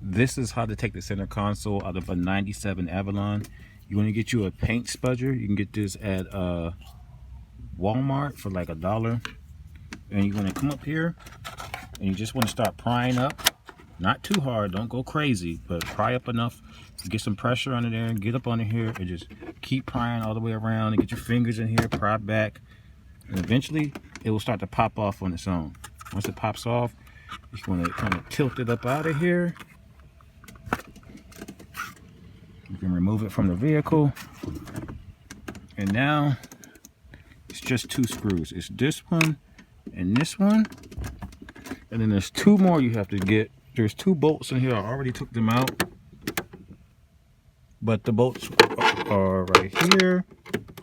This is how to take the center console out of a 97 Avalon. You want to get you a paint spudger. You can get this at Walmart for like $1. And you're going to come up here and you just want to start prying up. Not too hard, don't go crazy, but pry up enough to get some pressure under there and get up under here and just keep prying all the way around and get your fingers in here, pry back, and eventually it will start to pop off on its own. Once it pops off, you want to kind of tilt it up out of here. You can remove it from the vehicle. And now it's just 2 screws. It's this one and this one. And then there's 2 more you have to get. There's 2 bolts in here. I already took them out. But the bolts are right here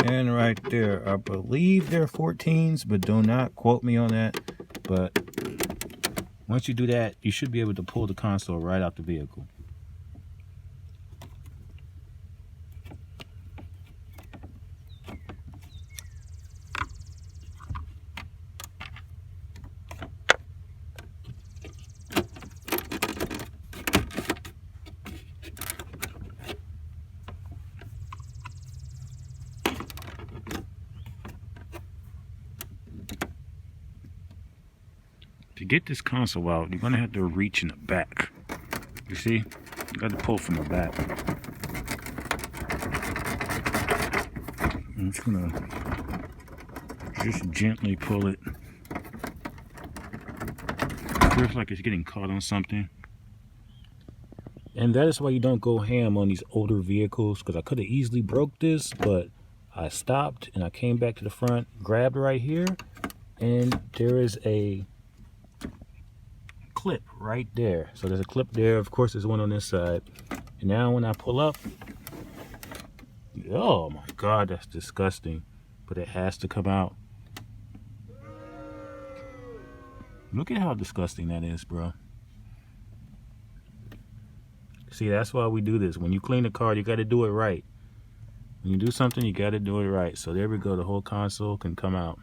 and right there. I believe they're 14s, but do not quote me on that. But once you do that, you should be able to pull the console right out the vehicle. To get this console out, you're going to have to reach in the back. You see? You got to pull from the back. I'm just going to just gently pull it. It feels like it's getting caught on something. And that is why you don't go ham on these older vehicles, because I could have easily broke this, but I stopped and I came back to the front, grabbed right here, and there is a clip right there. So there's a clip there. Of course, there's one on this side. And now when I pull up, oh my God, that's disgusting. But it has to come out. Look at how disgusting that is, bro. See, that's why we do this. When you clean the car, you got to do it right. When you do something, you got to do it right. So there we go. The whole console can come out.